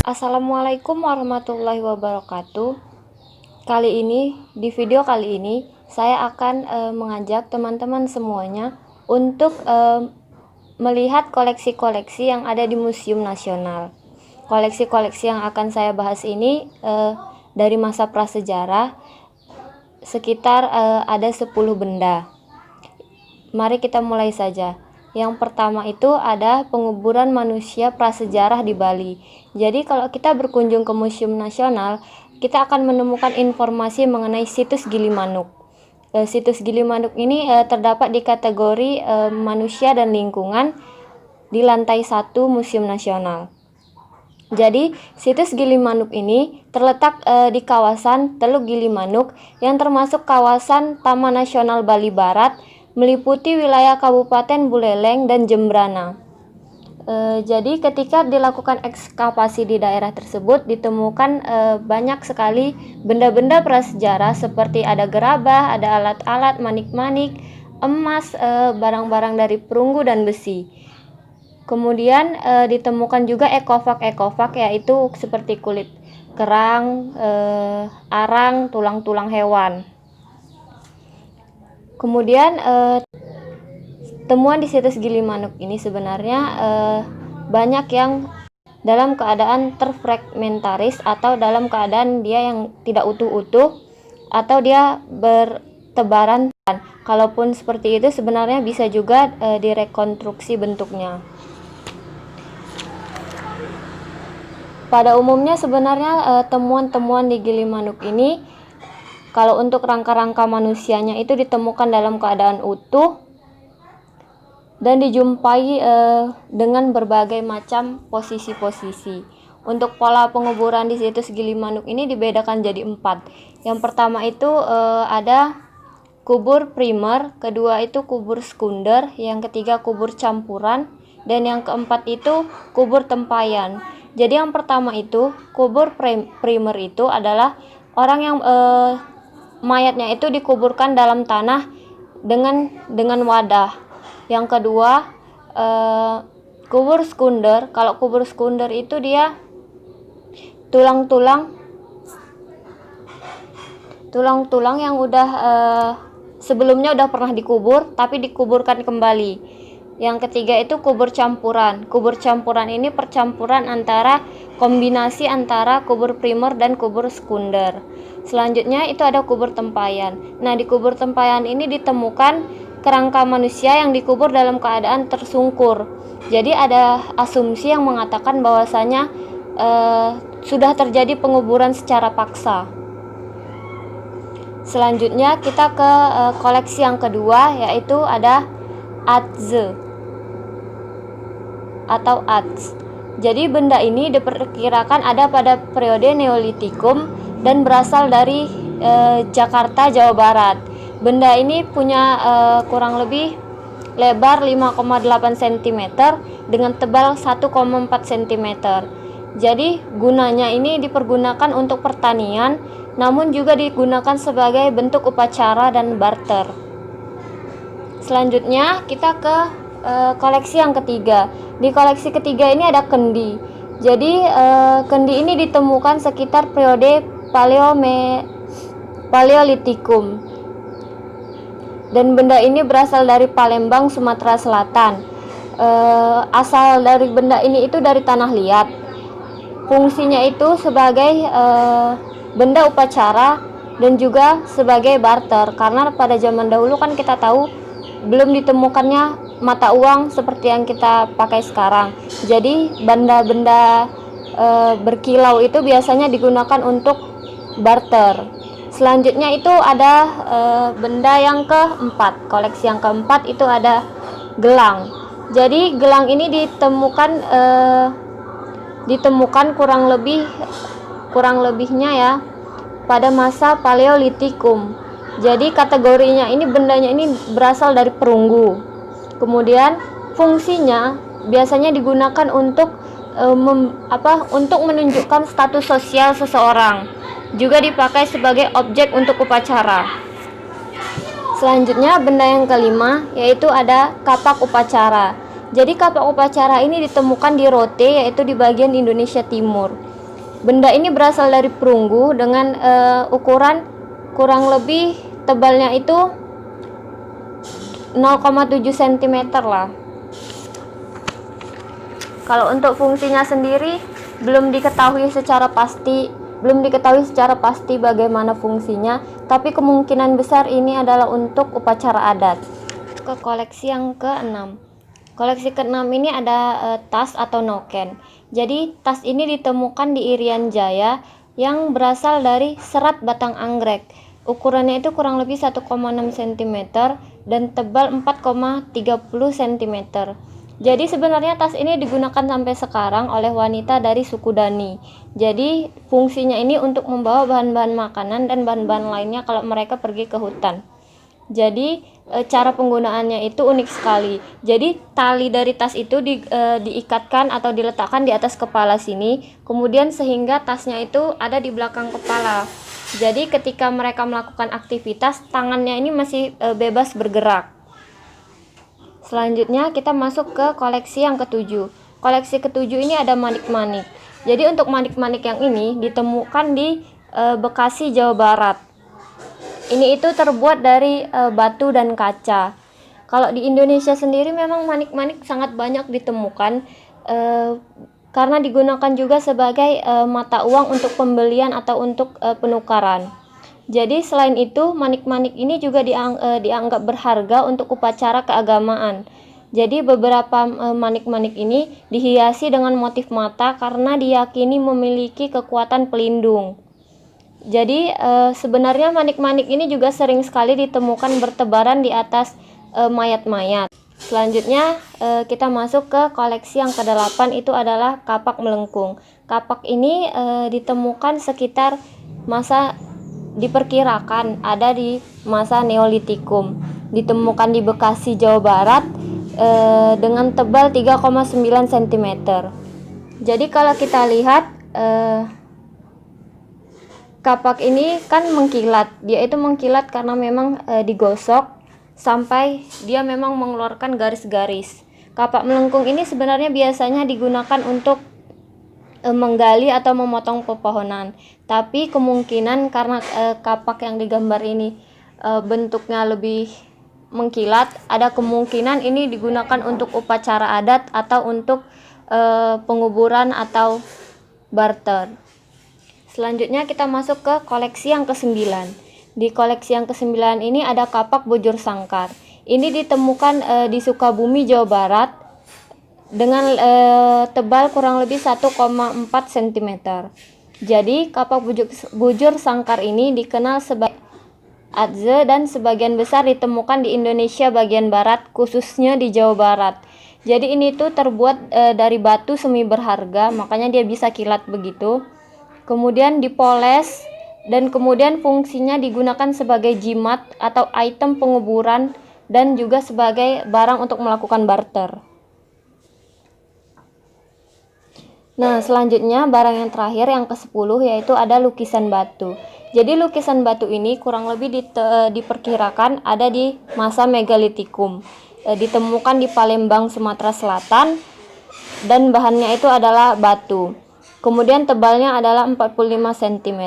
Assalamualaikum warahmatullahi wabarakatuh. Di video kali ini saya akan mengajak teman-teman semuanya untuk melihat koleksi-koleksi yang ada di Museum Nasional. Koleksi-koleksi yang akan saya bahas ini dari masa prasejarah, sekitar ada 10 benda. Mari kita mulai saja. Yang pertama itu ada penguburan manusia prasejarah di Bali. Jadi kalau kita berkunjung ke Museum Nasional, kita akan menemukan informasi mengenai situs Gilimanuk. Situs Gilimanuk ini terdapat di kategori manusia dan lingkungan di lantai 1 Museum Nasional. Jadi, situs Gilimanuk ini terletak di kawasan Teluk Gilimanuk yang termasuk kawasan Taman Nasional Bali Barat, meliputi wilayah Kabupaten Buleleng dan Jembrana. Jadi ketika dilakukan ekskavasi di daerah tersebut ditemukan banyak sekali benda-benda prasejarah seperti ada gerabah, ada alat-alat manik-manik, emas, barang-barang dari perunggu dan besi. Kemudian ditemukan juga ekofag yaitu seperti kulit kerang, arang, tulang-tulang hewan. Kemudian temuan di situs Gilimanuk ini sebenarnya banyak yang dalam keadaan terfragmentaris atau dalam keadaan dia yang tidak utuh-utuh atau dia bertebaran. Kalaupun seperti itu sebenarnya bisa juga direkonstruksi bentuknya. Pada umumnya sebenarnya temuan-temuan di Gilimanuk ini kalau untuk rangka-rangka manusianya itu ditemukan dalam keadaan utuh dan dijumpai dengan berbagai macam posisi-posisi. Untuk pola penguburan di situs Gilimanuk ini dibedakan jadi 4. Yang pertama itu ada kubur primer, kedua itu kubur sekunder, yang ketiga kubur campuran, dan yang keempat itu kubur tempayan. Jadi yang pertama itu kubur primer itu adalah orang yang mayatnya itu dikuburkan dalam tanah dengan wadah. Yang kedua kubur sekunder. Kalau kubur sekunder itu dia tulang-tulang yang udah sebelumnya udah pernah dikubur tapi dikuburkan kembali. Yang ketiga itu kubur campuran. Kubur campuran ini percampuran kombinasi antara kubur primer dan kubur sekunder. Selanjutnya itu ada kubur tempayan. Nah, di kubur tempayan ini ditemukan kerangka manusia yang dikubur dalam keadaan tersungkur. Jadi ada asumsi yang mengatakan bahwasanya sudah terjadi penguburan secara paksa. Selanjutnya kita ke koleksi yang kedua, yaitu ada Adze atau Adz. Jadi benda ini diperkirakan ada pada periode Neolitikum dan berasal dari Jakarta, Jawa Barat. Benda ini punya kurang lebih lebar 5,8 cm dengan tebal 1,4 cm. Jadi gunanya ini dipergunakan untuk pertanian, namun juga digunakan sebagai bentuk upacara dan barter. Selanjutnya kita ke koleksi yang ketiga. Di koleksi ketiga ini ada kendi. Jadi kendi ini ditemukan sekitar periode Paleolitikum. Dan benda ini berasal dari Palembang, Sumatera Selatan. Asal dari benda ini itu dari tanah liat. Fungsinya itu sebagai benda upacara dan juga sebagai barter. Karena pada zaman dahulu kan kita tahu belum ditemukannya mata uang seperti yang kita pakai sekarang. Jadi benda-benda berkilau itu biasanya digunakan untuk barter. Selanjutnya itu ada benda yang keempat. Koleksi yang keempat itu ada gelang. Jadi gelang ini ditemukan kurang lebihnya ya pada masa Paleolitikum. Jadi kategorinya ini bendanya ini berasal dari perunggu. Kemudian fungsinya biasanya digunakan untuk menunjukkan status sosial seseorang. Juga dipakai sebagai objek untuk upacara. Selanjutnya benda yang kelima yaitu ada kapak upacara. Jadi kapak upacara ini ditemukan di Rote, yaitu di bagian Indonesia Timur. Benda ini berasal dari perunggu dengan ukuran kurang lebih tebalnya itu 0,7 cm lah. Kalau untuk fungsinya sendiri belum diketahui secara pasti bagaimana fungsinya, tapi kemungkinan besar ini adalah untuk upacara adat. Ke koleksi yang ke-6. Koleksi ke-6 ini ada tas atau noken. Jadi tas ini ditemukan di Irian Jaya yang berasal dari serat batang anggrek. Ukurannya itu kurang lebih 1,6 cm dan tebal 4,30 cm. Jadi sebenarnya tas ini digunakan sampai sekarang oleh wanita dari suku Dani. Jadi fungsinya ini untuk membawa bahan-bahan makanan dan bahan-bahan lainnya kalau mereka pergi ke hutan. Jadi cara penggunaannya itu unik sekali. Jadi tali dari tas itu diikatkan atau diletakkan di atas kepala sini, kemudian sehingga tasnya itu ada di belakang kepala. Jadi ketika mereka melakukan aktivitas, tangannya ini masih bebas bergerak. Selanjutnya kita masuk ke koleksi yang ke-7. Koleksi ke-7 ini ada manik-manik. Jadi untuk manik-manik yang ini ditemukan di Bekasi, Jawa Barat. Ini itu terbuat dari batu dan kaca. Kalau di Indonesia sendiri memang manik-manik sangat banyak ditemukan karena digunakan juga sebagai mata uang untuk pembelian atau untuk penukaran. Jadi selain itu manik-manik ini juga dianggap berharga untuk upacara keagamaan. Jadi beberapa manik-manik ini dihiasi dengan motif mata karena diyakini memiliki kekuatan pelindung. Jadi sebenarnya manik-manik ini juga sering sekali ditemukan bertebaran di atas mayat-mayat. Selanjutnya kita masuk ke koleksi yang ke-8, itu adalah kapak melengkung. Kapak ini ditemukan sekitar diperkirakan ada di masa Neolitikum. Ditemukan di Bekasi, Jawa Barat dengan tebal 3,9 cm. Jadi kalau kita lihat kapak ini kan mengkilat. Dia itu mengkilat karena memang digosok sampai dia memang mengeluarkan garis-garis. Kapak melengkung ini sebenarnya biasanya digunakan untuk menggali atau memotong pepohonan. Tapi kemungkinan karena kapak yang digambar ini bentuknya lebih mengkilat, ada kemungkinan ini digunakan untuk upacara adat atau untuk penguburan atau barter. Selanjutnya kita masuk ke koleksi yang ke-9. Di koleksi yang ke-9 ini ada kapak bujur sangkar. Ini ditemukan di Sukabumi, Jawa Barat dengan tebal kurang lebih 1,4 cm. Jadi kapak bujur sangkar ini dikenal sebagai adze dan sebagian besar ditemukan di Indonesia bagian barat, khususnya di Jawa Barat. Jadi ini tuh terbuat dari batu semi berharga, makanya dia bisa kilat begitu. Kemudian dipoles dan kemudian fungsinya digunakan sebagai jimat atau item penguburan dan juga sebagai barang untuk melakukan barter. Nah, selanjutnya barang yang terakhir yang ke-10 yaitu ada lukisan batu. Jadi lukisan batu ini kurang lebih diperkirakan ada di masa Megalitikum. Ditemukan di Palembang, Sumatera Selatan dan bahannya itu adalah batu. Kemudian tebalnya adalah 45 cm.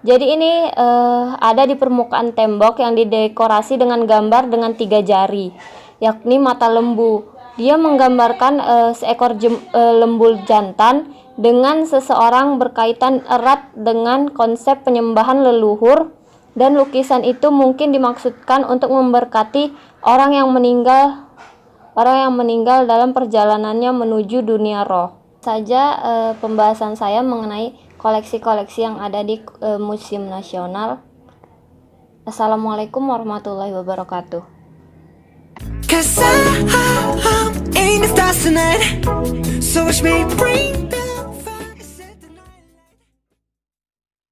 Jadi ini ada di permukaan tembok yang didekorasi dengan gambar dengan 3 jari, yakni mata lembu. Dia menggambarkan seekor lembu jantan dengan seseorang berkaitan erat dengan konsep penyembahan leluhur, dan lukisan itu mungkin dimaksudkan untuk memberkati orang yang meninggal dalam perjalanannya menuju dunia roh. Saja pembahasan saya mengenai koleksi-koleksi yang ada di Museum Nasional. Assalamualaikum warahmatullahi wabarakatuh. 'Cause I'm in the stars tonight, so watch me bring